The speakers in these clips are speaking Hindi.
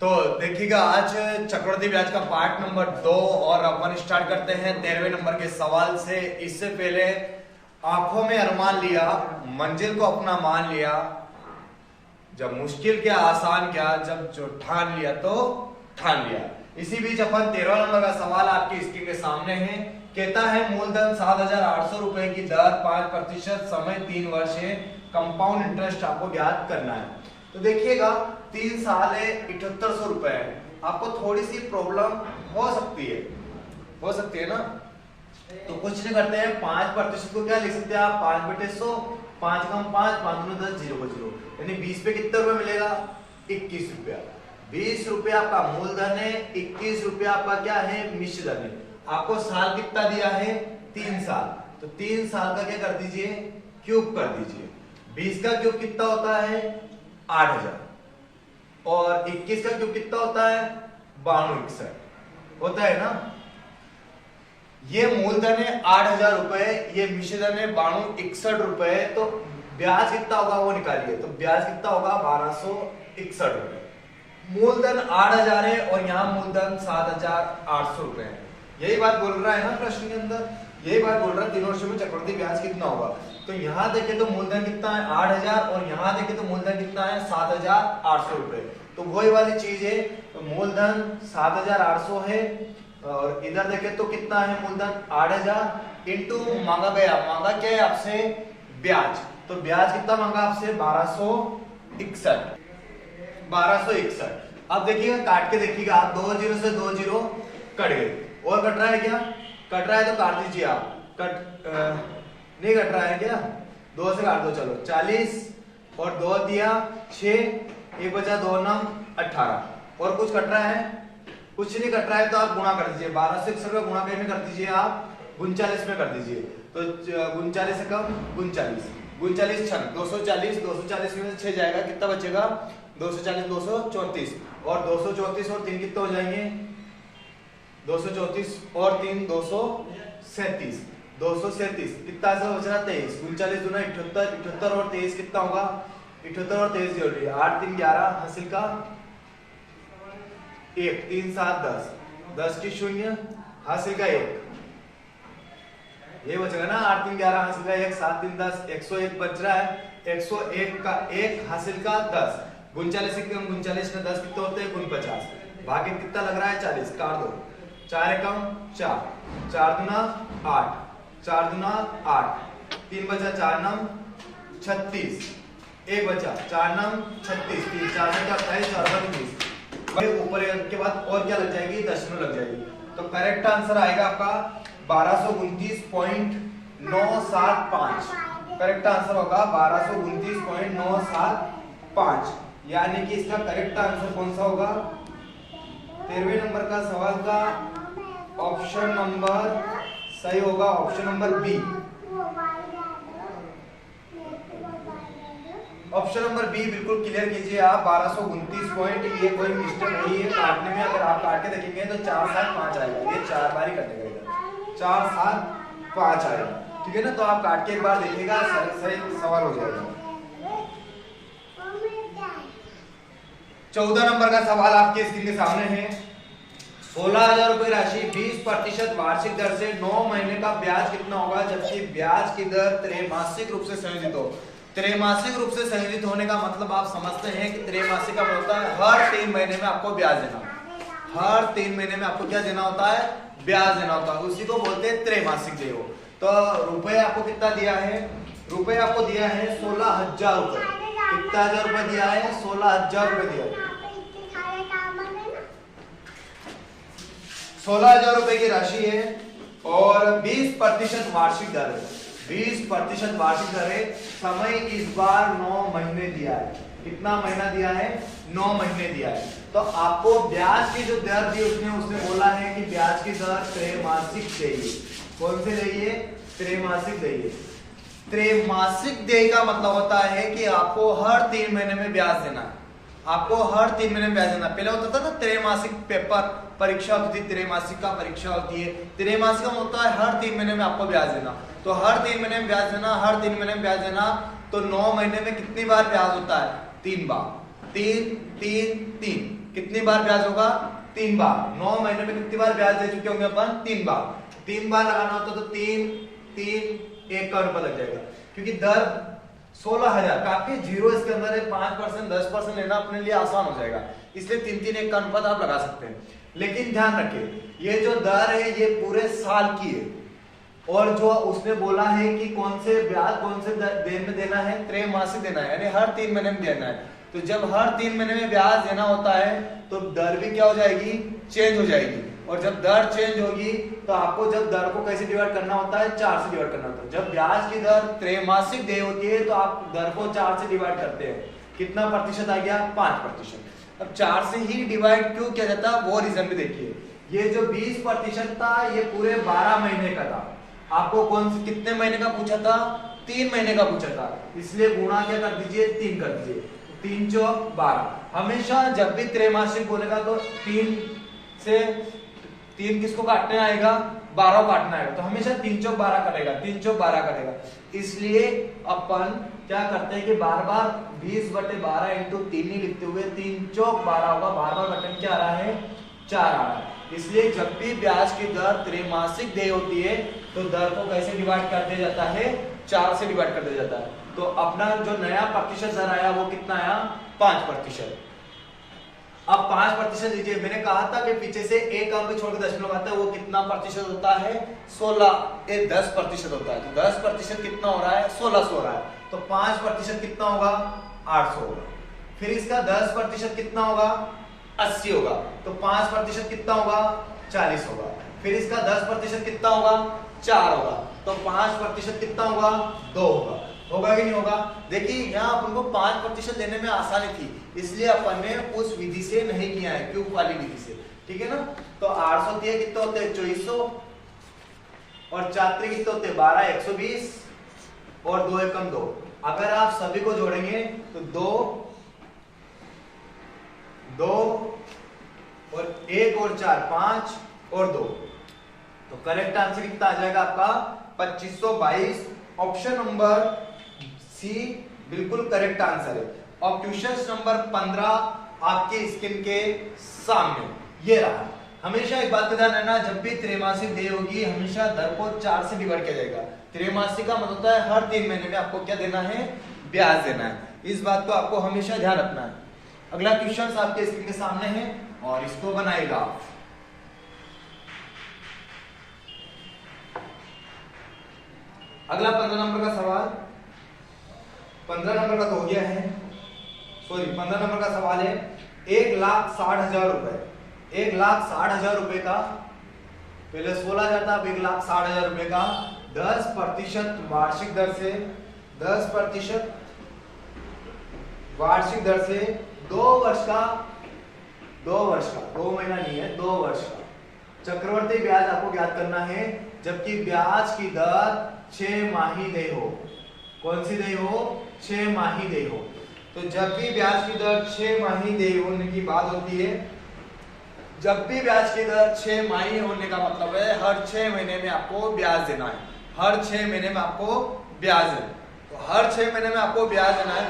तो देखिएगा आज चक्रवृद्धि ब्याज का पार्ट नंबर 2 और अपन स्टार्ट करते हैं 13वें नंबर के सवाल से। इससे पहले आंखों में अरमान लिया, मंजिल को अपना मान लिया, जब मुश्किल क्या आसान क्या, जब जो ठान लिया तो ठान लिया। इसी बीच अपन 13वां नंबर का सवाल आपकी स्क्रीन के सामने है। कहता है मूलधन 7,800 रुपए की दर 5% समय 3 वर्ष है, कंपाउंड इंटरेस्ट आपको ज्ञात करना है। तो देखिएगा 3 साल है, 7800 रुपए है। आपको थोड़ी सी प्रॉब्लम हो सकती है ना। तो कुछ नहीं करते हैं, 5% को क्या लिख सकते हैं आप, 5/100, 5 कम 5, 5 दूनी 10, 0 को 0, यानी 20 पे कितना रुपए मिलेगा, 21 रुपया। 20 रुपया आपका मूलधन है, 21 रुपया आपका क्या है, मिश्र धन है। आपको साल कितना दिया है, 3 साल। तो 3 साल का क्या कर दीजिए, क्यूब कर दीजिए। 20 का क्यूब कितना होता है, 8000, और 21 का क्यूब कितना होता है, 9261 होता है ना। ये मूलधन है 8000 रुपए, ये मिश्र धन है 9261 रुपए। तो ब्याज कितना होगा वो निकालिए। तो ब्याज कितना होगा, 1261 रुपए। मूलधन 8000 है और यहाँ मूलधन 7,800 रुपए है। यही बात बोल रहा है ना प्रश्न के अंदर, यही बात बोल रहा है 3 वर्षों में चक्रवृद्धि ब्याज कितना होगा। तो यहाँ देखे तो मूलधन कितना है, 8000, और यहाँ देखे तो मूलधन कितना है, 7,800 रुपए। तो वही वाली चीज है, तो मूलधन 7,800 है और इधर देखे तो कितना है मूलधन, 8000 इंटू मांगा क्या है आपसे, ब्याज। तो ब्याज कितना मांगा आपसे, 1261। अब देखिएगा काट के देखिएगा आप, 2 0 से 2 0 कट गए। और कट रहा है क्या, कट रहा है तो काट दीजिए आप। नहीं कट रहा है क्या, 2 से काट दो। चलो 40 और 2 दिया 6, 1 बचा 2 9 18। और कुछ कट रहा है, कुछ नहीं कट रहा है तो आप गुणा कर दीजिए। 12 से 61 का गुणा करने कर दीजिए आप 39 में कर दीजिए। तो 39 से कम 39, 39 छन 240, 240 में से 6 जाएगा, कितना बचेगा, 240 234, और 234 और 3 कितना हो जाएंगे, 234 और 3 237, 237 कितना सा बच रहा, 23, 39 दूना 78, 78 और 23 कितना होगा, 78 और 23 जोड़ लिया, 8 3 11, हासिल का 1, 3 7 10, 10 की 0, हासिल का 1, ये बचेगा ना, 8 3 11, हासिल का 1, 7 3 10, 101 बच रहा है। 101 का 1, हासिल का 10, 39 से कम 39 में 10 कितना होते हैं, 49, भागे कितना लग रहा है, 40, काट दो, 4 कम 4, 4 दूना 8, 4 दूना 8, 3 बचा, 4 9 36, 1 बचा, 4 9 36, 3 4 से 28 और 29, ऊपर के बाद और क्या लग जाएगी, दशमलव लग जाएगी। तो करेक्ट आंसर आएगा आपका 1229.975। करेक्ट आंसर होगा 1229.975, यानी कि इसका करेक्ट आंसर कौन सा होगा, 13वें नंबर का सवाल का ऑप्शन नंबर सही होगा, option number B. Option number B बिल्कुल क्लियर कीजिए आप। 1229 पॉइंट, ये कोई मिस्टेक नहीं है काटने में। अगर आप काट के देखेंगे तो 4 7 5 आएगा, ये 4 बार ही कटेगा इधर, 4 7 5 आएगा, ठीक है ना। तो आप काट के एक बार देखिएगा, सही सवाल हो जाएगा। 14 नंबर का सवाल आपके स्क्रीन के सामने है। 16,000 रुपए राशि 20% वार्षिक दर से 9 महीने का ब्याज कितना होगा, जबकि ब्याज की दर त्रैमासिक रूप से संयोजित हो। त्रैमासिक रूप से संयोजित होने का मतलब आप समझते हैं कि त्रैमासिक का मतलब होता है हर 3 महीने में आपको ब्याज देना। हर 3 महीने में आपको क्या देना होता है, ब्याज देना होता है, उसी को बोलते हैं त्रैमासिक देय। तो रुपए आपको कितना दिया है, रुपए आपको दिया है 16,000 रुपए। कितना हजार रुपए दिया है, 16,000 रुपए दिया है। 16,000 रुपए की राशि है और 20% वार्षिक दर है। 20% वार्षिक दर है। समय इस बार 9 महीने दिया है। कितना महीना दिया है, 9 महीने दिया है। तो आपको ब्याज की जो दर दी उसने बोला है कि ब्याज की दर त्रैमासिक देय। कौन से देय, त्रैमासिक देय। त्रैमासिक देय का मतलब होता है कि आपको हर 3 महीने में ब्याज देना है। आपको हर 3 महीने में ब्याज देना। पहले होता था ना त्रैमासिक पेपर परीक्षा होती थी, त्रैमासिक का परीक्षा होती है। त्रैमासिक का होता है हर 3 महीने में आपको ब्याज देना। तो हर 3 महीने में ब्याज देना, हर 3 महीने में ब्याज देना। तो 9 महीने में कितनी बार ब्याज होता है, 3 बार। तीन तीन तीन, कितनी बार ब्याज होगा? 3 बार। 9 महीने में कितनी बार ब्याज दे चुके होंगे अपन? 3 बार। 3 बार लगाना होता तो 3 3 1 का रुपया लग जाएगा, क्योंकि दर 16,000 काफी जीरो इसके अंदर है, 5% 10% लेना अपने लिए आसान हो जाएगा, इसलिए 3 3 1 का अनुपात आप लगा सकते हैं। लेकिन ध्यान रखिए ये जो दर है ये पूरे साल की है, और जो उसने बोला है कि कौन से ब्याज कौन से दिन में देना है, त्रैमासिक देना है, यानी हर 3 महीने में देना है। तो जब हर 3 महीने में ब्याज देना होता है तो दर भी क्या हो जाएगी? चेंज हो जाएगी। और जब दर चेंज होगी तो आपको जब दर को कैसे डिवाइड करना होता है? 4 से डिवाइड करना होता है। जब ब्याज की दर त्रैमासिक देय होती है तो आप दर को 4 से डिवाइड करते हैं। कितना प्रतिशत आ गया? 5%। अब 4 से ही डिवाइड क्यों किया जाता है वो रीजन भी देखिए। ये जो 20% था ये पूरे 12 महीने का था। आपको कितने महीने का पूछा था? 3 महीने का पूछा था, इसलिए गुणा क्या कर दीजिए? 3 कर दीजिए। 3 चौक 12। हमेशा जब भी त्रैमासिक बोलेगा तो 3 से 3 किसको काटने आएगा? 12 काटना आएगा, तो हमेशा 3 चौक 12 करेगा, 3 चौक 12 करेगा। इसलिए अपन क्या करते हैं कि बार बार 20/12 इंटू 3 ही लिखते हुए 3 चौक 12 होगा, बार बार बटन क्या आ रहा है? 4 आ रहा है। इसलिए जब भी ब्याज की दर त्रैमासिक देय होती है तो दर को कैसे डिवाइड कर दिया जाता है? 4 से डिवाइड कर दिया जाता है। तो अपना जो नया प्रतिशत दर आया वो कितना आया? 5%। अब 5% लीजिए, मैंने कहा था कि पीछे से एक अंक छोड़ के दशमलव आता है, वो कितना प्रतिशत होता है? 10% होता है। तो 10% कितना हो रहा है? 1600 हो रहा है। तो 5% कितना होगा? 800 होगा। फिर इसका 10% कितना होगा? 80 होगा। तो 5% कितना होगा? 40 होगा। फिर इसका 10% कितना होगा? 4 होगा। तो 5% कितना होगा? 2 होगा। होगा कि नहीं होगा? देखिए यहाँ अपन को 5% लेने में आसानी थी, इसलिए अपन ने उस विधि से नहीं किया है, क्यूब वाली विधि से। ठीक है ना? तो 800 दिए कितने होते हैं? 2400, और 4 कितने होते हैं? 12 120, और 2 एकम 2। अगर आप सभी को जोड़ेंगे तो 2 2 और 1 और 4 5 और 2, तो करेक्ट आंसर कितना आ जाएगा आपका? 2522। ऑप्शन नंबर सी बिल्कुल करेक्ट आंसर है। और क्वेश्चन नंबर 15 आपके स्क्रीन के सामने ये रहा। हमेशा एक बात का ध्यान रखना, जब भी त्रैमासिक देय होगी हमेशा दर को 4 से डिवाइड किया जाएगा। त्रैमासिक का मतलब होता है हर 3 महीने में आपको क्या देना है? ब्याज देना है। इस बात को आपको हमेशा ध्यान रखना है। अगला क्वेश्चन आपके स्क्रीन के सामने है और इसको बनाएगा। अगला 15 नंबर का सवाल, 15 नंबर का तो हो गया है, सॉरी 15 नंबर का सवाल है 1,60,000 रुपए। 1,60,000 रुपए का, पहले 16,000 था, अब 1,60,000 रुपए का 10% वार्षिक दर से, 10% वार्षिक दर से 2 वर्ष का, 2 महीना नहीं है, 2 वर्ष का चक्रवर्ती ब्याज आपको ज्ञात करना है, जबकि ब्याज की दर 6 माही देय हो। कौन सी देय हो? 6 माही देय हो। तो जब भी ब्याज की दर 6 माही देय होने की बात होती है, जब भी ब्याज की दर 6 माही होने का मतलब है हर 6 महीने में आपको ब्याज देना है। हर 6 महीने में आपको ब्याज है, तो हर 6 महीने में आपको ब्याज देना है।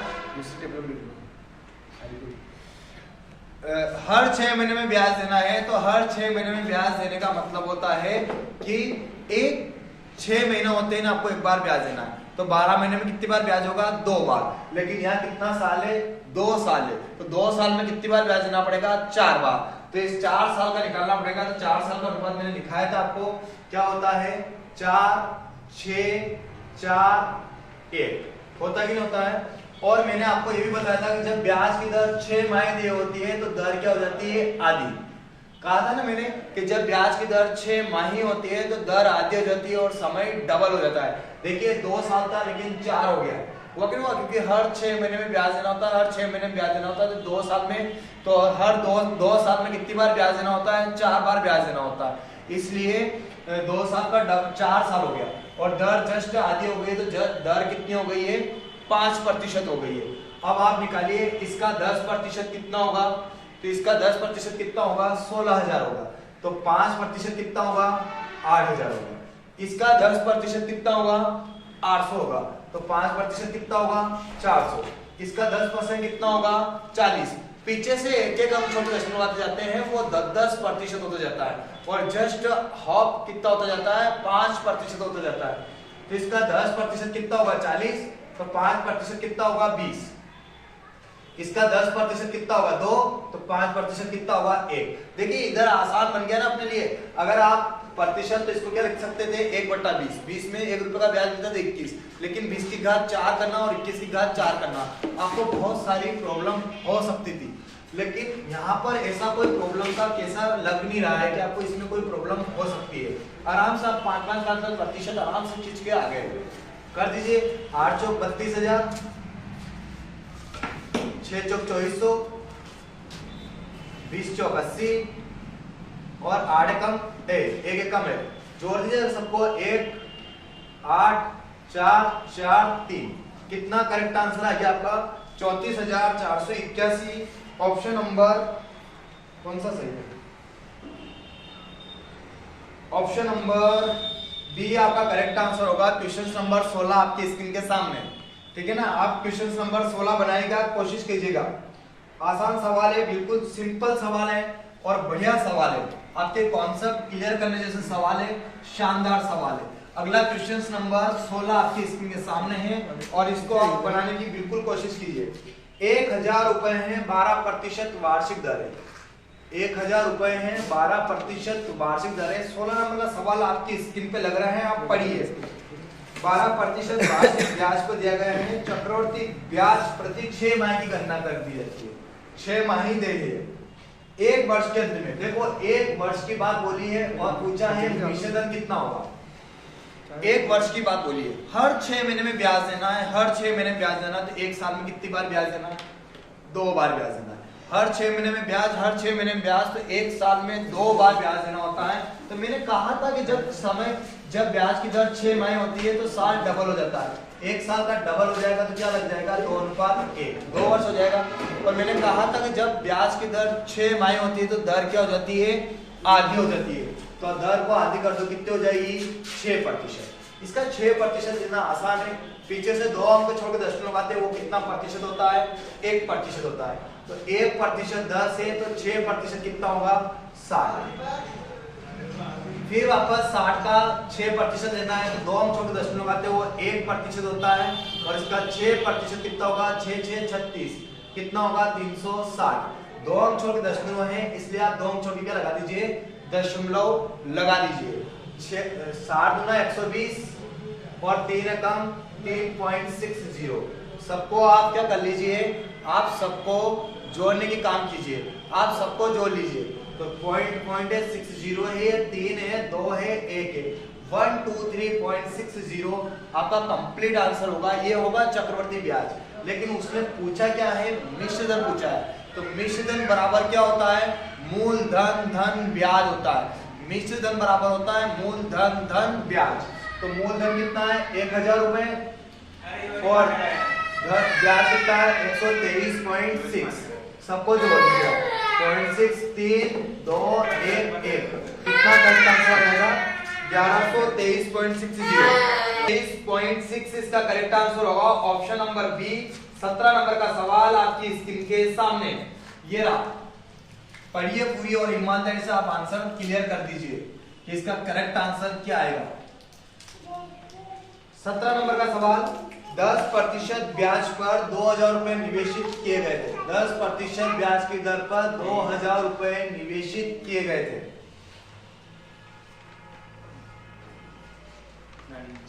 हर 6 महीने में ब्याज देना है, तो हर 6 महीने में ब्याज देने का मतलब होता है कि एक 6 महीने होते हैं ना, आपको एक बार ब्याज देना है। तो 12 महीने में कितनी बार ब्याज होगा? 2 बार। लेकिन यहाँ कितना साल है? 2 साल है। तो 2 साल में कितनी बार ब्याज देना पड़ेगा? 4 बार। तो इस 4 साल का निकालना पड़ेगा। तो 4 साल का अनुपात मैंने दिखाया था आपको, क्या होता है? 4 6 4 1 होता है कि नहीं होता है? और मैंने आपको ये भी बताया था कि जब ब्याज की दर 6 माही देय होती है तो दर क्या हो जाती है? आधी। कहा था ना मैंने कि जब ब्याज की दर 6 माही होती है तो दर आधी हो जाती है और समय डबल हो जाता है। देखिए 2 साल था लेकिन 4 हो गया, हुआ क्यों हुआ? क्योंकि हर 6 महीने में ब्याज देना होता है, हर 6 महीने में ब्याज देना होता है। तो 2 साल में, तो हर 2 साल में कितनी बार ब्याज देना होता है? 4 बार ब्याज देना होता है। इसलिए 2 साल का 4 साल हो गया, और दर जस्ट आधी हो गई, तो दर कितनी हो गई है? 5% हो गई है। अब आप निकालिए इसका 10% कितना होगा? तो इसका 10% कितना होगा? 16,000 होगा। तो 5% कितना होगा? 8,000 होगा। इसका 10% कितना होगा? 800 होगा। तो 5% कितना होगा? 400। इसका 10% कितना होगा 40। पीछे से एक एक हम छोटे दशमलव आते जाते हैं वो 10% होता जाता है और जस्ट हॉप कितना होता जाता है 5% होता जाता है। तो इसका 10% कितना होगा 40, तो 5% कितना होगा 20। इसका 10% कितना होगा 2, तो 5% कितना होगा 1। देखिए इधर आसान बन गया ना अपने लिए। अगर आप प्रतिशत तो इसको क्या लिख सकते थे 1/20। 20 में 1 रुपए का ब्याज मिलता था 21, लेकिन 20 की घात 4 करना और 21 की घात 4 करना, आपको बहुत सारी प्रॉब्लम हो सकती थी। लेकिन यहाँ पर ऐसा कोई प्रॉब्लम का कैसा लग नहीं रहा है कि आपको इसमें कोई प्रॉब्लम हो सकती है। आराम से आप 5-5 आराम से खींच के आ गए। कर दीजिए 8 चौक 32,000, 6 चौक 2400, 20 चौक 80 और 8 एकम 1 एकम है। जोड़ दीजिए सबको 1 8 4 4 3। कितना करेक्ट आंसर आ गया आपका 34,481। ऑप्शन नंबर कौन सा सही है? ऑप्शन नंबर बी आपका करेक्ट आंसर होगा। क्वेश्चन नंबर 16 आपकी स्क्रीन के सामने, ठीक है ना। आप क्वेश्चन नंबर 16 बनाएगा, कोशिश कीजिएगा। आसान सवाल है, बिल्कुल सिंपल सवाल है और बढ़िया सवाल है। आपके कॉन्सेप्ट क्लियर करने जैसे सवाल है, शानदार सवाल है। अगला क्वेश्चन नंबर 16 आपकी स्क्रीन के सामने है और इसको आप बनाने की बिल्कुल कोशिश कीजिए। 1,000 रुपए है 12% वार्षिक दर है। 1,000 रुपए है 12% वार्षिक दर है। 16 नंबर का सवाल आपकी स्क्रीन पे लग रहा है, आप पढ़िए। 12% वार्षिक ब्याज को दिया गया है। चक्रवृद्धि ब्याज प्रति 6 माह की गणना कर दी जाती है। 6 माही दे दिए 1 वर्ष के अंत में। देखो 1 वर्ष की बात बोली है और पूछा है निवेश कितना होगा। 1 वर्ष की बात बोली है, हर 6 महीने में ब्याज देना है। हर 6 महीने में ब्याज देना, तो 1 साल में कितनी बार ब्याज देना है? 2 बार ब्याज देना है। हर 6 महीने में ब्याज, हर 6 महीने में ब्याज, तो 1 साल में 2 बार ब्याज देना होता है। तो मैंने कहा था कि जब ब्याज की दर 6 माह होती है तो साल डबल हो जाता है। 1 साल का डबल हो जाएगा तो क्या लग जाएगा 2:1, 2 वर्ष हो जाएगा। और मैंने कहा था कि जब ब्याज की दर 6 माह होती है तो दर क्या हो जाती है? आधी हो जाती है। तो दर को आधी कर दो, कितनी हो जाएगी 6%। इसका 6% देना आसान है। पीछे से 2 अंक छोड़ के दशमलव आते हैं, वो कितना प्रतिशत होता है? 1% होता है। तो 1% 10 है तो 6% कितना होगा 60। फिर वापस 60 का 6% लेना है तो 2 अंक छोड़ के दशमलव आते हैं, वो 1% होता है। और इसका 6% कितना होगा 6 6 36, कितना होगा 360। 2 अंक छोड़ के दशमलव है, इसलिए आप 2 अंक छोड़ के क्या लगा दीजिए? दशमलव लगा दीजिए। 60 गुना 120 और 3 एकम 3.60। सबको आप क्या कर लीजिए? आप सबको जोड़ने की काम कीजिए। आप सबको जोड़ लीजिए। तो पॉइंट है 60 है, 3 है, 2 है, 1 है। 123.60 आपका कंप्लीट आंसर होगा। ये होगा चक्रवर्ती ब्याज। लेकिन उसने पूछा क्या है? मिश्र धन पूछा है। तो मिश्र धन बराबर क्या होता है? मूलधन धन ब्याज होता है। मिश्र धन बराबर होता है मूलधन धन ब्याज। तो मूलधन कितना है 1,000 रुपए और ब्याज कितना है 123.6। सबको जोड़ दीजिए 0.6 3 2 1 1। कितना करेक्ट आंसर आएगा? 1123.60। 23.6 इसका करेक्ट आंसर होगा। Option number B. 17 नंबर का सवाल आपकी स्क्रीन के सामने ये रहा। पढ़िए पूरी और ईमानदारी से आप आंसर क्लियर कर दीजिए कि इसका करेक्ट आंसर क्या आएगा। 17 नंबर का सवाल, 10% ब्याज पर 2,000 रुपए निवेशित किए गए थे। 10% ब्याज की दर पर 2,000 रुपए निवेशित किए गए थे।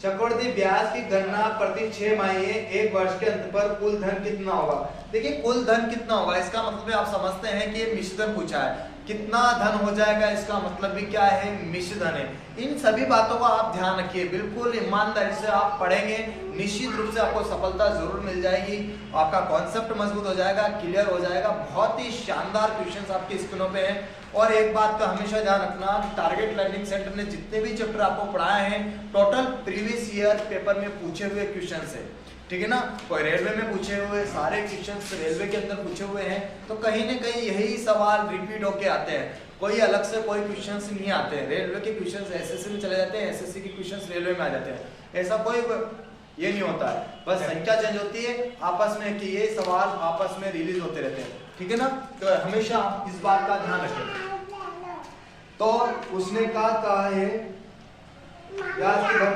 चक्रवृद्धि ब्याज की गणना प्रति 6 माह 1 वर्ष के अंत पर कुल धन कितना होगा। देखिए कुल धन कितना होगा इसका मतलब आप समझते हैं कि ये मिश्र धन पूछा है। कितना धन हो जाएगा इसका मतलब भी क्या है? मिश्र धन है। इन सभी बातों का आप ध्यान रखिए, बिल्कुल ईमानदारी से आप पढ़ेंगे, निश्चित रूप से आपको सफलता जरूर मिल जाएगी। आपका कॉन्सेप्ट मजबूत हो जाएगा, क्लियर हो जाएगा। बहुत ही शानदार क्वेश्चंस आपकी स्क्रीनों पे हैं। और एक बात का हमेशा ध्यान रखना, टारगेट लर्निंग सेंटर ने जितने भी चैप्टर आपको पढ़ाए हैं टोटल प्रीवियस ईयर पेपर में पूछे हुए क्वेश्चंस है, ठीक है ना। कोई रेलवे में पूछे हुए सारे क्वेश्चंस रेलवे के अंदर पूछे हुए हैं, तो कहीं ना कहीं यही सवाल रिपीट होके आते हैं। कोई अलग से कोई क्वेश्चंस नहीं आते हैं। रेलवे के क्वेश्चंस एसएससी में चले जाते हैं, एसएससी के क्वेश्चंस रेलवे में आ जाते हैं। ऐसा कोई ये नहीं होता है, बस संख्या चेंज होती है आपस में कि ये सवाल आपस में रिलीज होते रहते हैं, ठीक है ना। तो हमेशा इस बात का ध्यान रखें। तो उसने कहा है ब्याज की दर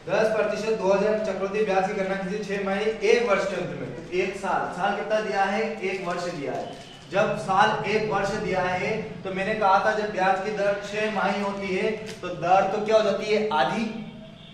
10% 2000 चक्रवृद्धि ब्याज की गणना कीजिए 6 माही 1 वर्ष के अंत में। तो 1 साल कितना दिया है, 1 वर्ष दिया है। जब साल 1 वर्ष दिया है तो मैंने कहा था जब ब्याज की दर 6 माही होती है तो दर तो क्या हो जाती है, आधी।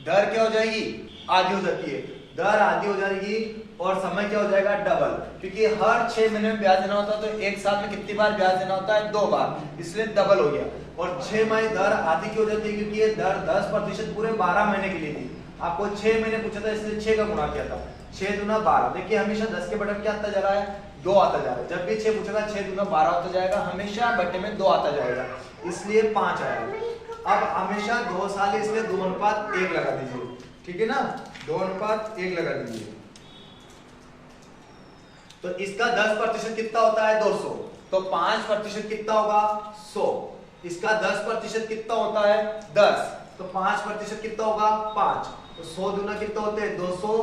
दर क्या हो जाएगी, आधी हो जाती है। दर आधी हो जाएगी और समय क्या हो जाएगा, डबल। क्योंकि हर 6 महीने में ब्याज देना होता है तो 1 साल में कितनी बार ब्याज देना होता है, 2 बार, इसलिए डबल हो गया। और 6 माही दर आधी क्यों हो जाती है, क्योंकि ये दर 10% पूरे 12 महीने के लिए थी। आपको 6 महीने पूछा था इसलिए 6 का गुणा किया था, 6 दूना 12। देखिए हमेशा 10 के बटन क्या आता जा रहा है, 2 आता जा रहा है। जब भी 6 पूछेगा 6 दूना 12 होता जाएगा, हमेशा बट्टे में 2 आता जाएगा, इसलिए 5 आएगा। अब हमेशा 2 साल है इसलिए 2:1 लगा दीजिए, ठीक है ना, 2:1 लगा दीजिए। तो इसका 10% कितना होता है, 200। तो 5% कितना होगा, 100। इसका 10% कितना होता है, 10। तो 5% कितना होगा, 5। तो 100 दूना कितना होते हैं, 200।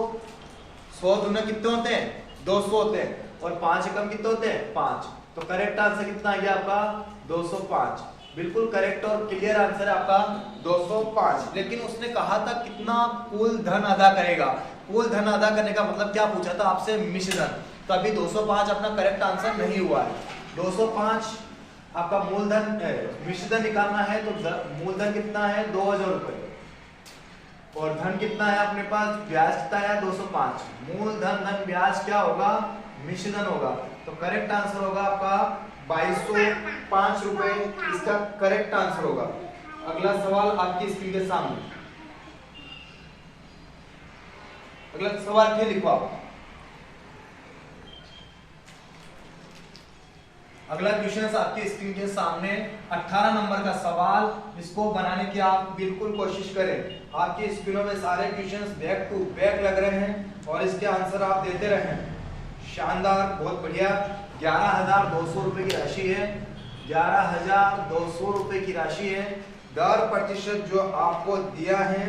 100 दूना कितने होते हैं, 200 होते हैं। और 5 एकम कितने होते हैं, 5। तो करेक्ट आंसर कितना आ गया आपका, 205। बिल्कुल करेक्ट और क्लियर आंसर है आपका 205। लेकिन उसने कहा था कितना कुल धन अदा करेगा। कुल धन अदा करने का मतलब क्या पूछा था आपसे, मिश्र धन। तो अभी 205 अपना करेक्ट आंसर नहीं हुआ है। 205 आपका मूलधन, मिश्र धन निकालना है तो मूलधन कितना है, 2000 रुपए। और धन कितना है अपने पास, ब्याज कितना है, 205। मूलधन धन ब्याज क्या होगा, मिश्र धन होगा। तो करेक्ट आंसर होगा आपका 2205 रुपए, इसका करेक्ट आंसर होगा। अगला सवाल आपकी स्क्रीन के सामने, अगला सवाल फिर लिखो आप। अगला क्वेश्चन आपकी स्क्रीन के सामने 18 नंबर का सवाल। इसको बनाने की आप बिल्कुल कोशिश करें। आपकी स्क्रीनों में सारे क्वेश्चंस बैक टू बैक लग रहे हैं और इसके आंसर आप देते रहें। शानदार, बहुत बढ़िया। 11,200 रुपए की राशि है, 11,200 रुपए की राशि है। दर प्रतिशत जो आपको दिया है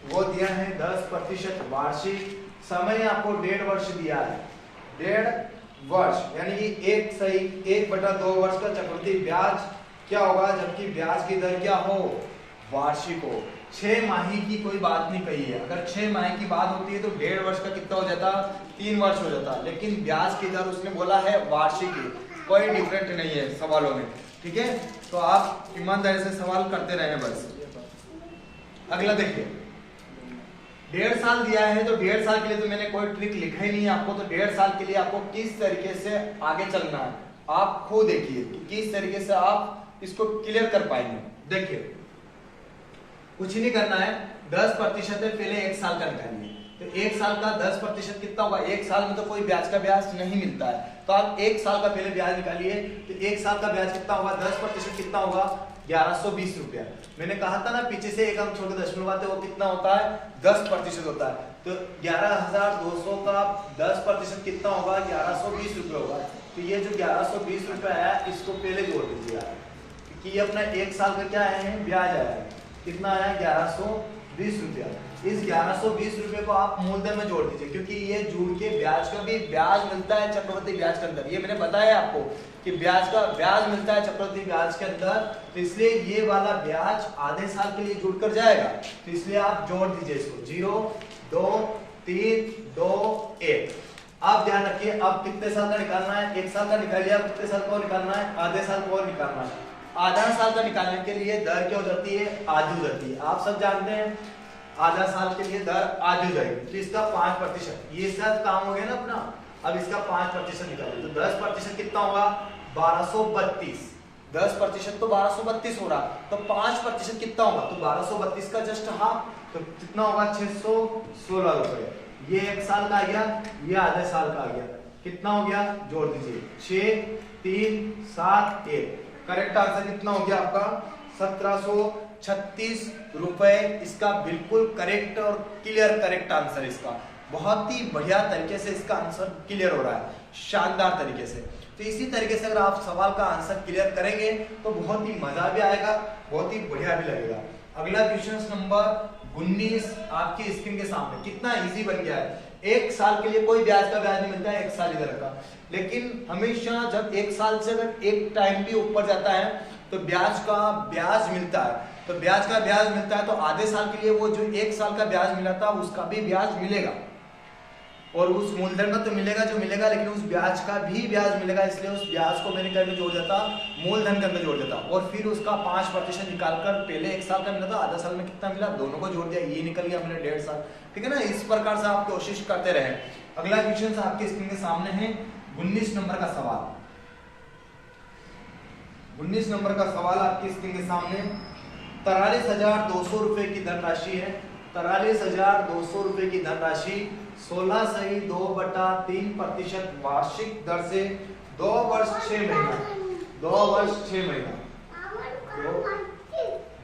वो दिया है 10% वार्षिक। समय आपको 1.5 वर्ष दिया है, 1.5 वर्ष, यानी कि 1/2 वर्ष का चक्रवृद्धि ब्याज क्या होगा, जबकि ब्याज की दर क्या हो, वार्षिक हो। 6 माही की कोई बात नहीं कही है। अगर 6 माही की बात होती है तो 1.5 वर्ष का कितना हो जाता, 3 वर्ष हो जाता। लेकिन ब्याज की दर उसने बोला है वार्षिक ही, कोई डिफरेंट नहीं है सवालों में, ठीक है। तो आप ईमानदारी से सवाल करते रहे बस। अगला देखिए, 1.5 साल दिया है तो 1.5 साल के लिए तो मैंने कोई ट्रिक लिखा ही नहीं है आपको। तो 1.5 साल के लिए आपको किस तरीके से आगे चलना है आप खुद देखिए कि किस तरीके से आप इसको क्लियर कर पाएंगे। देखिए कुछ ही नहीं करना है, 10% है, पहले 1 साल का निकालिए। तो 1 साल का 10% कितना होगा, 1 साल में तो कोई ब्याज का ब्याज नहीं मिलता है। तो आप 1 साल का पहले ब्याज निकालिए। तो 1 साल का ब्याज कितना होगा, 10% कितना होगा, 1120 रुपया। मैंने कहा था ना पीछे से एक अंक छोड़ के दशमलव आते, वो कितना होता है, 10% होता है। तो 11,200 का 10% कितना होगा, 1120 रुपये होगा। तो ये जो 1120 रुपये है इसको पहले जोड़ दीजिए आप, क्योंकि ये अपना 1 साल का क्या आया है, ब्याज आया है। कितना आया, 1120 रुपया। इस 1120 रुपये को आप मूलधन में जोड़ दीजिए, क्योंकि ये जुड़ के ब्याज का भी ब्याज मिलता है चक्रवृद्धि ब्याज के अंदर। ये मैंने बताया आपको कि ब्याज का ब्याज मिलता है चक्रवृद्धि ब्याज के अंदर। तो इसलिए ये वाला ब्याज आधे साल के लिए जुड़कर जाएगा। तो इसलिए आप जोड़ दीजिए इसको, 0 2 3 2 1। आप ध्यान रखिए, अब कितने साल का निकालना है, 1 साल का निकाल लिया। कितने साल का निकालना है, आधे साल को निकालना है। आधा साल का निकालने के लिए दर क्या हो जाती है, आधी हो जाती है। आप सब जानते हैं आधा साल के लिए दर आधी हो जाएगी। तो इसका 5%, ये सब काम हो गया ना अपना। अब इसका 5% निकालिए। तो 10% कितना होगा, 1232। 10% तो 1232 हो रहा। तो 5% कितना होगा, तो 1232 का जस्ट हाफ। तो कितना होगा, 616 रुपए। ये 1 साल का आ गया, ये आधे साल का आ गया। कितना हो गया, जोड़ दीजिए, 6 3 7 1। करेक्ट आंसर कितना हो गया आपका, 1736 रुपए। इसका बिल्कुल करेक्ट और क्लियर करेक्ट आंसर इसका। बहुत ही बढ़िया तरीके से इसका आंसर क्लियर हो रहा है, शानदार तरीके से। तो इसी तरीके से अगर आप सवाल का आंसर क्लियर करेंगे तो बहुत ही मजा भी आएगा, बहुत ही बढ़िया भी लगेगा। अगला क्वेश्चन नंबर 19 आपकी स्क्रीन के सामने। कितना इजी बन गया है। एक साल के लिए कोई ब्याज का ब्याज नहीं मिलता है, एक साल इधर का। लेकिन हमेशा जब एक साल से अगर एक टाइम भी ऊपर जाता है तो ब्याज का ब्याज मिलता है। तो ब्याज का ब्याज मिलता है तो आधे साल के लिए वो जो एक साल का ब्याज मिला था उसका भी ब्याज मिलेगा, और उस मूलधन का तो मिलेगा जो मिलेगा, लेकिन उस ब्याज का भी ब्याज मिलेगा। इसलिए उस ब्याज को मैंने क्या जोड़ देता, मूलधन के अंदर जोड़ देता, और फिर उसका 5% निकालकर पहले एक साल का मिला था, आधा साल में कितना मिला, दोनों को जोड़ दिया, ये निकल गया मैंने 1.5 साल। ठीक है ना। इस प्रकार से आप कोशिश करते रहे। अगला क्वेश्चन आपके स्क्रीन के सामने है 19 नंबर का सवाल। 19 नंबर का सवाल आपकी स्क्रीन के सामने। 43,200 रुपए की धनराशि है। 43,200 रुपए की धनराशि 16/2/3% वार्षिक दर से 2 वर्ष 6 महीना 2 वर्ष 6 महीना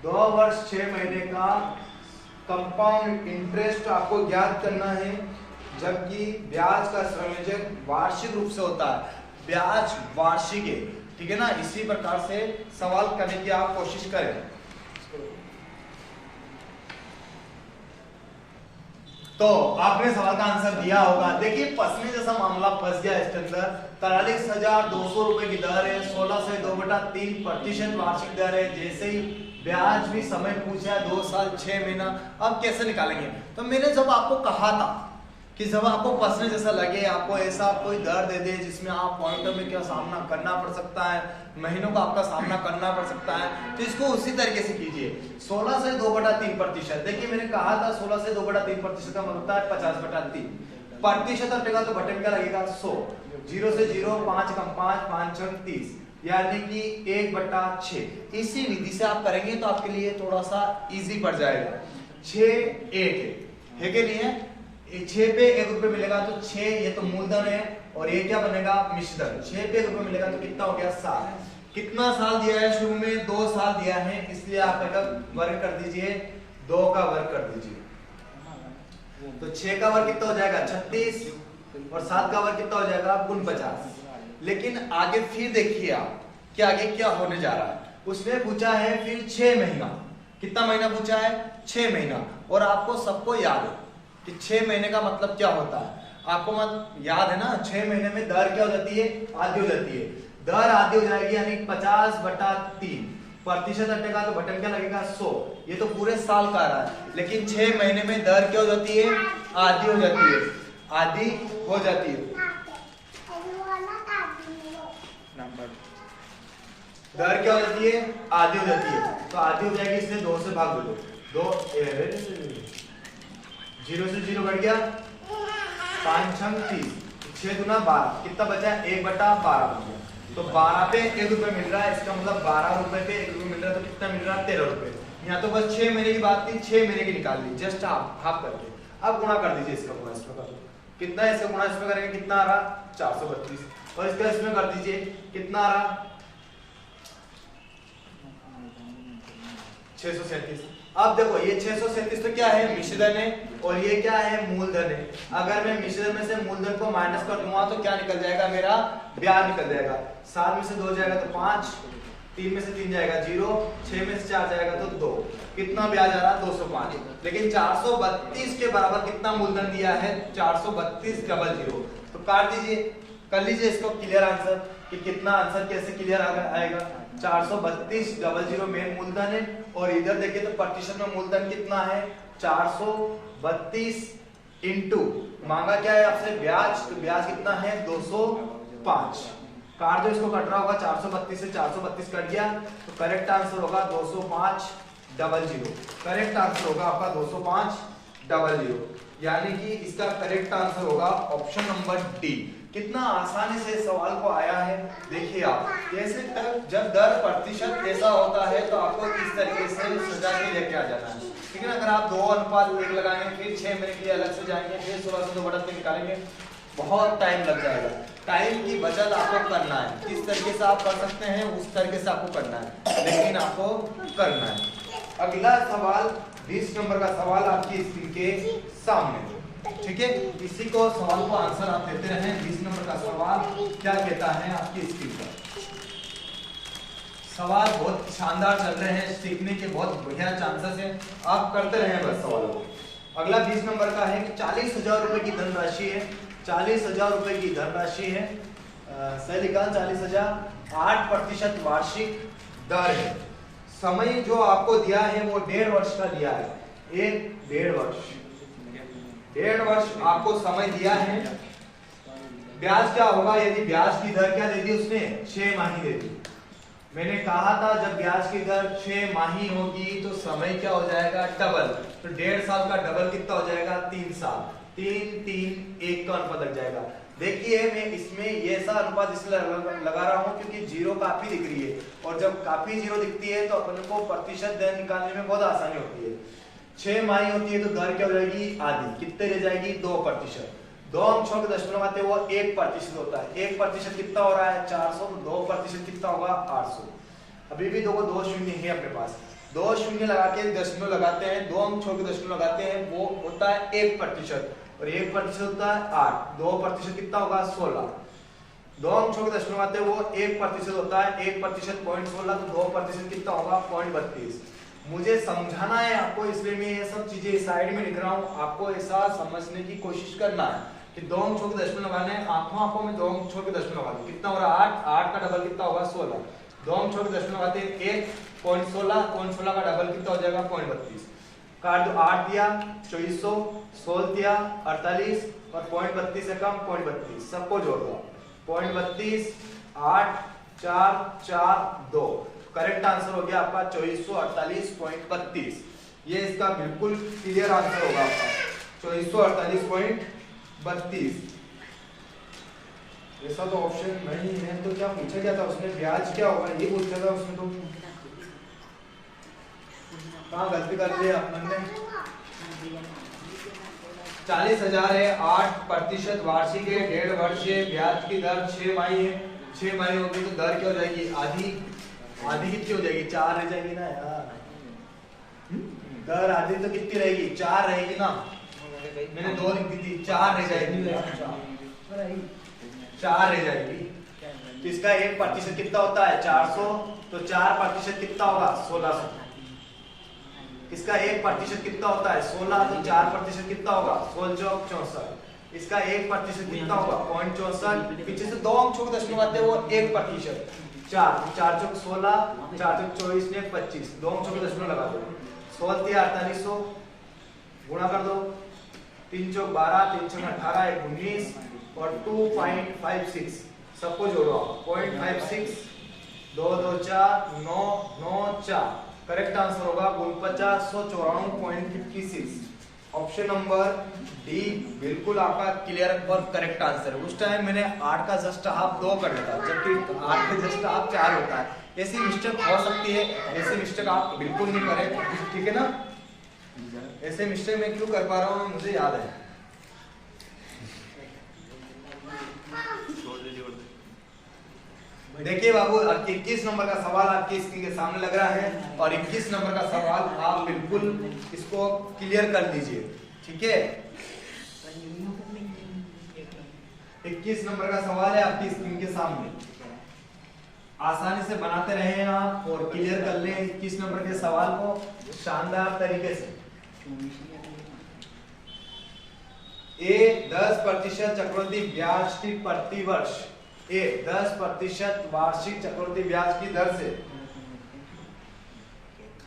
2 वर्ष 6 महीने का कंपाउंड इंटरेस्ट आपको ज्ञात करना है, जबकि ब्याज का संयोजन वार्षिक रूप से होता है। ब्याज वार्षिक है। ठीक है ना। इसी प्रकार से सवाल करने की आप कोशिश करें। तो आपने सवाल का आंसर दिया होगा। देखिए फंसने जैसा मामला फंस गया इसके अंदर। 43,200 रुपए की दर है, 16 से 2/3% वार्षिक दर है। जैसे ही ब्याज भी समय पूछा है 2 साल 6 महीना, अब कैसे निकालेंगे। तो मैंने जब आपको कहा था कि जब आपको फंसने जैसा लगे, आपको ऐसा कोई दर दे दे जिसमें आप पॉइंटर में क्या सामना करना पड़ सकता है, महीनों का आपका सामना करना पड़ सकता है, तो इसको उसी तरीके से कीजिए। 16 से 2/3%। देखिए मैंने कहा था 16 से 2/3% का मतलब होता है 50/3 प्रतिशत हटेगा तो बटन क्या लगेगा 100। 0 से 0 5 कम 5 5 6 30, यानी कि 1/6। इसी विधि से आप करेंगे तो आपके लिए थोड़ा सा इजी पड़ जाएगा। 6 1 है के लिए 6 पे 1 रुपए मिलेगा तो 6, ये तो मूलधन है, और ये क्या बनेगा मिश्रधन। 6 पे 1 रुपए मिलेगा तो कितना हो गया 7। कितना साल दिया है शुरू में 2 साल दिया है, इसलिए आप वर्ग कर दीजिए, 2 का वर्ग कर दीजिए। तो 6 का वर्ग कितना हो जाएगा 36, और 7 का वर्ग कितना हो जाएगा 49। लेकिन आगे फिर देखिए आप कि आगे क्या होने जा रहा है। उसने पूछा है फिर 6 महीना। कितना महीना पूछा है 6 महीना, और आपको सबको याद है कि 6 महीने का मतलब क्या होता है। आपको मत याद है ना, 6 महीने में दर क्या हो जाती है, आधी हो जाती है। दर आधी हो जाएगी यानी 50/3। प्रतिशत हटेगा तो बटन क्या लगेगा 100। ये तो पूरे साल का आ रहा है, लेकिन 6 महीने में दर क्या हो जाती है, आधी हो जाती है, आधी हो जाती है। दर क्या हो जाती है, आधी हो जाती है। तो आधी हो जाएगी, इसलिए 2 से भाग दो। 0 से 0 बढ़ गया, 5 6 30, 6 दूना 12, कितना बचा 1/12 बन गया। तो 12 पे 1 रुपए मिल रहा है, इसका मतलब 12 रुपए पे 1 रुपए मिल रहा है, तो कितना मिल रहा है 13 रुपए। यहाँ तो बस 6 महीने की बात थी, 6 महीने की निकाल ली, जस्ट हाफ करके। अब गुणा कर दीजिए, इसका गुणा इसमें कर दो, कितना इसका गुणा इसमें करेंगे, कितना आ रहा 432, और इसका इसमें कर दीजिए, कितना आ रहा 637। अब देखो ये 637 तो क्या है, मिश्रधन है, और ये क्या है, मूलधन है। अगर मैं मिश्रधन में से मूलधन को माइनस कर दूंगा तो क्या निकल जाएगा, मेरा ब्याज निकल जाएगा। 7 में से 2 जाएगा तो 5, 3 में से 3 जाएगा 0, 6 में से 4 जाएगा तो 2। कितना ब्याज आ रहा है 205। लेकिन 432 के बराबर कितना मूलधन दिया है, 43200। तो काट दीजिए, कर लीजिए इसको क्लियर आंसर कि कितना आंसर कैसे क्लियर आएगा। 43200 मेन मूलधन है, और इधर देखिए तो प्रतिशत में मूलधन कितना है 432 इंटू मांगा क्या है आपसे ब्याज, तो ब्याज कितना है 205। काट दो, इसको कट रहा होगा 432 से 432 कट गया, तो करेक्ट आंसर होगा 20500। करेक्ट आंसर होगा आपका 20500, यानी कि इसका करेक्ट आंसर होगा ऑप्शन नंबर डी। कितना आसानी से सवाल को आया है, देखिए आप कैसे जब दर प्रतिशत ऐसा होता है तो आपको इस तरीके से सजा के लेके आ जाना है। ठीक है ना। अगर आप 2:1 लगाएंगे, फिर 6 महीने के लिए अलग से जाएंगे, फिर 16 से 2/3 निकालेंगे, बहुत टाइम लग जाएगा। टाइम की बचत आपको करना है, किस तरीके से आप कर सकते हैं उस तरीके से आपको करना है, लेकिन आपको करना है। अगला सवाल 20 नंबर का सवाल आपकी स्क्रीन के सामने। ठीक है, इसी को सवाल को आंसर आप देते रहें। 20 नंबर का सवाल क्या कहता है आपकी स्क्रीन पर। सवाल बहुत शानदार चल रहे हैं, सीखने के बहुत बढ़िया चांसेस हैं, आप करते रहें बस सवालों को। अगला 20 नंबर का है कि 40,000 रुपए की धनराशि है, 40,000 रुपए की धनराशि है, सही लिखा 40,000, 8% वार्षिक दर है। समय जो आपको दिया है वो 1.5 वर्ष का दिया है, 1.5 वर्ष, 1.5 वर्ष आपको समय दिया है। ब्याज क्या होगा, यदि ब्याज की दर क्या दे दी उसने, 6 माही दे दी। मैंने कहा था जब ब्याज की दर 6 माही होगी तो समय क्या हो जाएगा, डबल। तो 1.5 साल का डबल कितना हो जाएगा, 3 साल, 3 3 1 का अनुपात लग जाएगा। देखिए मैं इसमें ये सा अनुपात इसलिए लगा रहा हूँ क्योंकि जीरो काफी दिख रही है, और जब काफी जीरो दिखती है तो अपन को प्रतिशत दर निकालने में बहुत आसानी होती है। 6 माही होती है तो दर क्या हो जाएगी, आधी, कितने रह जाएगी, 2%। 2 अंशों के दशमलव आते हैं वो 1% होता है, 1% कितना हो रहा है, 400, तो 2% कितना होगा, 800। अभी भी दो शून्य है अपने पास, 2 शून्य लगा के दशमलव लगाते हैं, 2 अंशों के दशमलव लगाते हैं, वो होता है 1%, और 1% होता है 8, 2% कितना होगा, 16। 2 अंशों के दशमलव आते हैं वो 1% होता है, 1% 0.16, तो 2% कितना होगा, 0.32। मुझे समझाना है आपको, इसलिए मैं ये सब चीजें साइड में लिख रहा हूँ, आपको ऐसा समझने की कोशिश करना है कि 2 अंशों के दशमलव लगाने हैं, आंखों में 2 अंशों के दशमलव लगा दो, कितना हो रहा है, 8, 8 का डबल कितना होगा, 16। 2 अंशों के दशमलव लगाते हैं 1.16, 0.16 का डबल कितना हो जाएगा, 0.32। काट दो, 8 दिया 2400, 16 दिया 48, और 0.32 से कम 0.32, सबको जोड़ दो, 0.32, 8 4 4 2, करेक्ट आंसर हो गया आपका 2448.32। ये इसका बिल्कुल क्लियर आंसर होगा आपका 2448.32। ऐसा तो ऑप्शन नहीं है, तो क्या पूछा गया था उसने, ब्याज क्या होगा ये पूछा था उसने, तो कहाँ गलती कर ली अपन ने। 40,000 है, 8% वार्षिक है, 1.5 वर्ष है, ब्याज की दर 6 माही है, 6 माही होगी तो दर क्या हो जाएगी, आधी, आधी कितनी हो जाएगी, 4 रह जाएगी ना यार, दर आधी तो कितनी रहेगी, 4 रहेगी ना, मैंने 2 लिख दी थी, 4 रह जाएगी, 4 रह जाएगी। तो इसका 1% कितना होता है, 400, तो 4% कितना होगा, 1600। इसका 1% कितना होता है, 16, तो 4% कितना होगा, 16 चौक 64। इसका 1% कितना होगा, 0.64, पीछे से 2 अंशों के दशमलव आते हैं वो 1%, 4 4 चौक 16, 4 चौक 24 ने 25, 2 अंशों के दशमलव लगा दो, 16 दिया 4800, गुणा कर दो, 3 चौक 12, 3 चौक 18, 1 19, और 2.56, सबको जोड़ो, 0.56, 2 2 4 9 9 4, करेक्ट आंसर होगा 49,194.56। ऑप्शन नंबर डी बिल्कुल आपका क्लियर और करेक्ट आंसर है। उस टाइम मैंने 8 का जस्ट हाफ 2 कर देता, जबकि 8 का जस्ट हाफ 4 होता है। ऐसी मिस्टेक हो सकती है, ऐसी मिस्टेक आप बिल्कुल नहीं करें, ठीक है ना। ऐसे मिस्टेक मैं क्यों कर पा रहा हूँ मुझे याद है। देखिए बाबू 21 नंबर का सवाल आपके स्क्रीन के सामने लग रहा है, और 21 नंबर का सवाल आप बिल्कुल इसको क्लियर कर लीजिए, ठीक है। 21 नंबर का सवाल है आपकी स्क्रीन के सामने, आसानी से बनाते रहे आप और क्लियर कर लें 21 नंबर के सवाल को शानदार तरीके से। ए 10% चक्रवृद्धि ब्याज की प्रति वर्ष, 10% वार्षिक चक्रवृद्धि ब्याज की दर से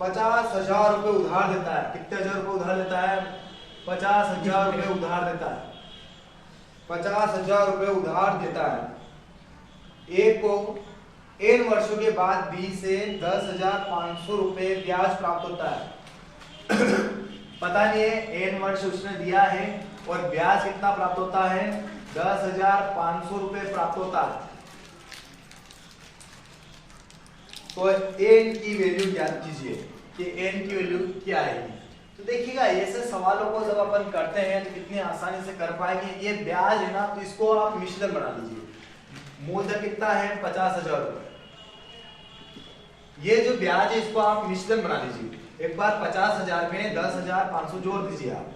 50,000 रुपए उधार देता है। कितने हजार रुपए उधार देता है, 50,000 रुपए उधार देता है, 50,000 रुपए उधार देता है। ए को n वर्षों के बाद बी से 10,500 रुपए ब्याज प्राप्त होता है। पता नहीं है n वर्ष उसने दिया है और ब्याज कितना प्राप्त होता है, 10,500 रुपए प्राप्त होता है। तो n की वैल्यू ज्ञात कीजिए कि n की वैल्यू क्या आएगी। तो देखिएगा ऐसे सवालों को जब अपन करते हैं तो कितनी आसानी से कर पाएंगे। ये ब्याज है ना, तो इसको आप मिश्रण बना लीजिए। मूलधन कितना है, 50,000 रुपए। ये जो ब्याज है इसको आप मिश्रण बना लीजिए। एक बार 50,000 में 10,500 जोड़ दीजिए आप,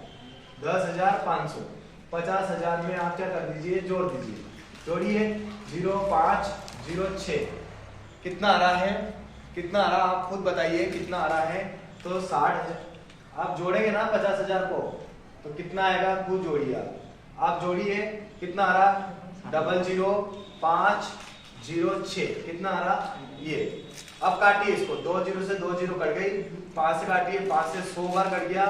10,500 50,000 में आप क्या कर दीजिए, जोड़ दीजिए। जोड़िए 0506 कितना आ रहा है, कितना आ रहा आप खुद बताइए कितना आ रहा है। तो 60 आप जोड़ेंगे ना 50,000 को तो कितना आएगा, खुद जोड़िए आप जोड़िए कितना आ रहा 000506 कितना आ रहा ये। अब काटिए इसको, 2 0 से 2 0 कट गई, 5 से काटिए, 5 से 100 बार कट गया,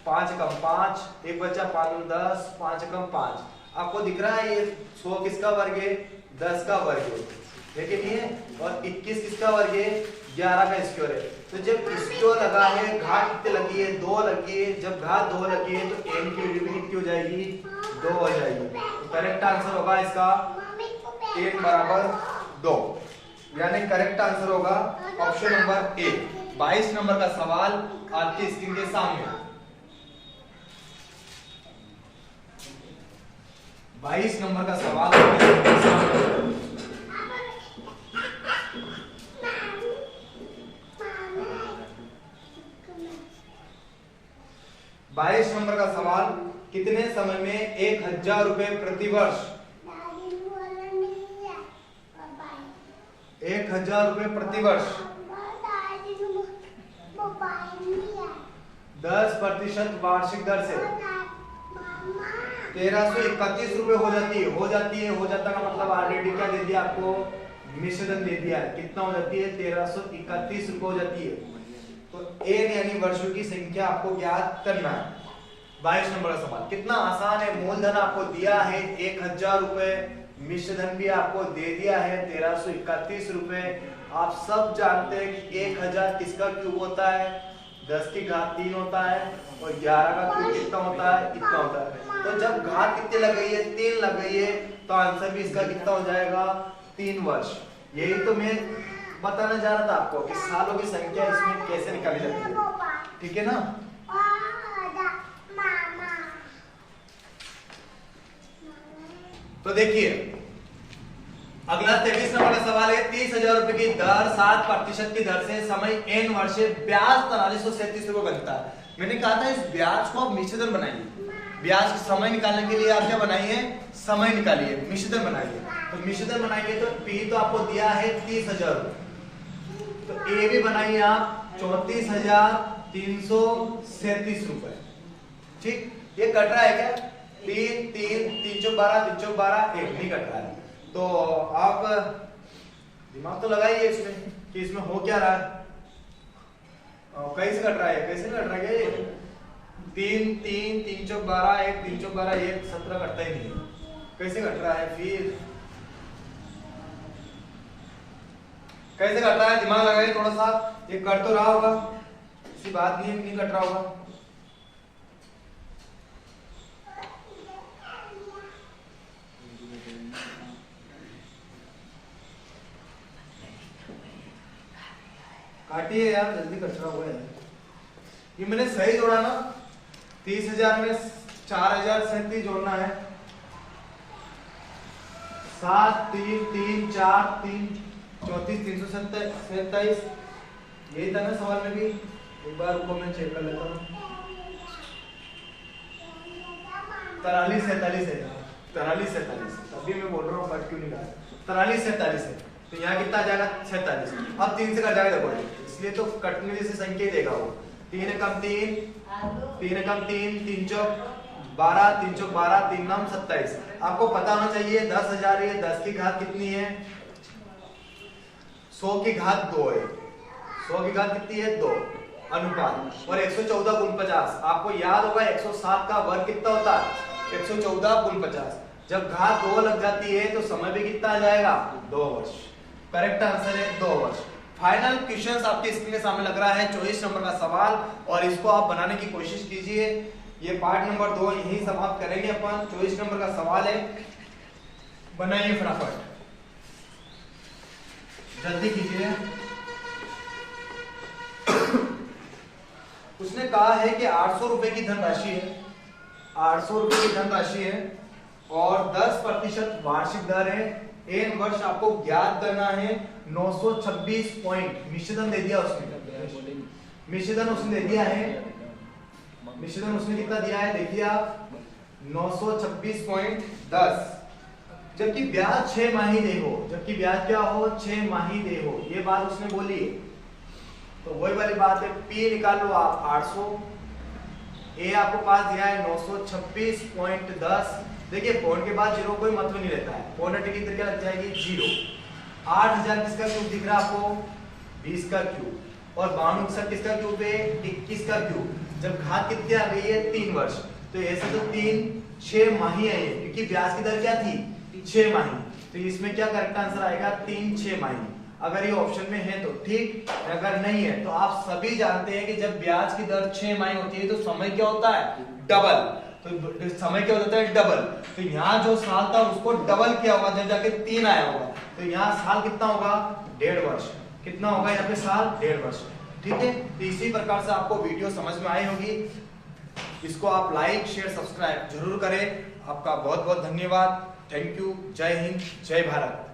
5 कम 5 एक बचा, 5 10, 5 कम 5। आपको दिख रहा है ये 100 किसका वर्ग है, 10 का वर्ग है कि नहीं है, और 21 किसका वर्ग है, 11 का स्क्वायर है। तो जब स्क्वायर लगा है, घात कितनी लगी है, 2 लगी है, जब घात 2 लगी है तो n की वैल्यू कितनी हो जाएगी, 2 हो जाएगी। तो करेक्ट आंसर होगा इसका n बराबर 2, यानी करेक्ट आंसर होगा ऑप्शन नंबर ए। 22 नंबर का सवाल आपकी स्क्रीन के सामने। 22 नंबर का सवाल आपकी स्क्रीन के सामने। 22 नंबर का सवाल, कितने समय में 1000 रुपए प्रतिवर्ष 1000 रुपए प्रतिवर्ष 10% वार्षिक दर से 1331 रुपए हो जाती है। हो जाता का मतलब ऑलरेडी क्या दे दिया आपको, मिश्रण दे दिया है। कितना हो जाती है, 1331 रुपए हो जाती है। तो n यानी वर्षों की संख्या आपको ज्ञात करना है। 22 नंबर का सवाल कितना आसान है। मूलधन आपको दिया है 1000 रुपए, मिश्रधन भी आपको दे दिया है 1331 रुपए। आप सब जानते हैं कि 1000 किसका क्यूब होता है, 10 की घात 3 होता है, और 11 का क्यूब कितना होता है, इतना होता है। तो जब घात कितनी लग गई है, 3 लग गई है, तो आंसर भी इसका कितना हो जाएगा, 3 वर्ष। यही तो मैं बताना चाह रहा था आपको कि सालों की संख्या इसमें कैसे निकाली जाती है, ठीक है ना। तो देखिए अगला 23 नंबर का सवाल है। 30,000 रुपए की दर 7% की दर से समय n वर्षे ब्याज 4337 रुपए बनता है। मैंने कहा था इस ब्याज को आप मिश्रधन बनाइए। ब्याज समय निकालने के लिए आप क्या बनाइए, समय निकालिए, मिश्रधन बनाइए। तो मिश्रधन बनाएंगे तो p तो आपको दिया है 30,000 रुपए, तो a भी बनाइए आप 34,337 रुपए। ठीक, ये कट रहा है क्या, 3 3 3 चौक 12 3 चौक 12 1 नहीं कट रहा है। तो आप दिमाग तो लगाइए इसमें कि इसमें हो क्या रहा है, कैसे कट रहा है, कैसे कट रहा है ये 3 3 3 चौक 12 1 3 चौक 12 1 17 कटता ही नहीं, कैसे कट रहा है, फिर कैसे कट रहा है, दिमाग लगाइए थोड़ा सा। ये कट तो रहा होगा, ऐसी बात नहीं कट रहा होगा। काटिए यार, जल्दी कचरा हुआ है। ये मैंने सही जोड़ा ना, 30,000 में 4,037 जोड़ना है। 7 3 3 4 3 34 327। यही था ना सवाल में भी, एक बार रुको मैं चेक कर लेता हूँ। 43 47 है, 43 47, तभी मैं बोल रहा हूँ कट क्यों नहीं रहा है। 43 47 है, तो यहाँ कितना आ जाएगा 46। अब 3 से कट जाएगा, देखो इसलिए तो कटने जैसी संख्या देगा वो। 3 कम 3 3 कम 3 3 चौक 12 3 चौक 12 3 नाम 27। आपको पता होना चाहिए 10,000 है, 10 की घात कितनी है, 100 की घात 2 है। 100 की घात कितनी है, 2 अनुपात, और 114 गुण 50। आपको याद होगा 107 का वर्ग कितना होता है, 114 गुण 50। जब घात 2 लग जाती है तो समय भी कितना आ जाएगा, 2 वर्ष। करेक्ट आंसर है 2 वर्ष। फाइनल क्वेश्चंस आपके स्क्रीन के सामने लग रहा है 24 नंबर का सवाल, और इसको आप बनाने की कोशिश कीजिए। ये पार्ट नंबर 2 यही समाप्त करेंगे अपन। 24 नंबर का सवाल है, बनाइए फटाफट, जल्दी कीजिए। उसने कहा है कि 800 रुपए की धनराशि है, 800 रुपए की धनराशि है और 10% वार्षिक दर है। n वर्ष आपको ज्ञात करना है। 926 पॉइंट मिश्रधन दे दिया उसने, मिश्रधन उसने दे दिया है, मिश्रधन उसने कितना दिया है देखिए आप 926.10। जबकि ब्याज 6 माही दे हो, जबकि ब्याज क्या हो, 6 माही दे हो, ये बात उसने बोली है। तो वही वाली बात है, P निकाल लो आप 800, ए आपको पास दिया है 926.10। देखिए पॉइंट के बाद जीरो कोई मतलब नहीं रहता है, पॉइंट की तरह क्या लग जाएगी 0। 8000 किसका क्यूब दिख रहा है आपको, 20 का क्यूब, और 92 किसका क्यूब है, 21 का क्यूब। जब घात कितनी आ गई है 3 वर्ष, तो ऐसे तो 3 6 माही है ये, क्योंकि ब्याज की दर क्या थी 6 माही, तो इसमें क्या करेक्ट आंसर आएगा 3 6 माही। अगर ये ऑप्शन में है तो ठीक, अगर नहीं है तो आप सभी जानते हैं कि जब ब्याज की दर 6 माही होती है तो समय क्या होता है डबल, तो समय क्या होता है डबल। तो यहाँ जो साल था उसको डबल किया होगा, जब जाके 3 आया होगा, तो यहाँ साल कितना होगा 1.5 वर्ष। कितना होगा यहाँ पे साल 1.5 वर्ष। ठीक है, तो इसी प्रकार से आपको वीडियो समझ में आई होगी। इसको आप लाइक शेयर सब्सक्राइब जरूर करें। आपका बहुत बहुत धन्यवाद। Thank you. जय हिंद, जय भारत।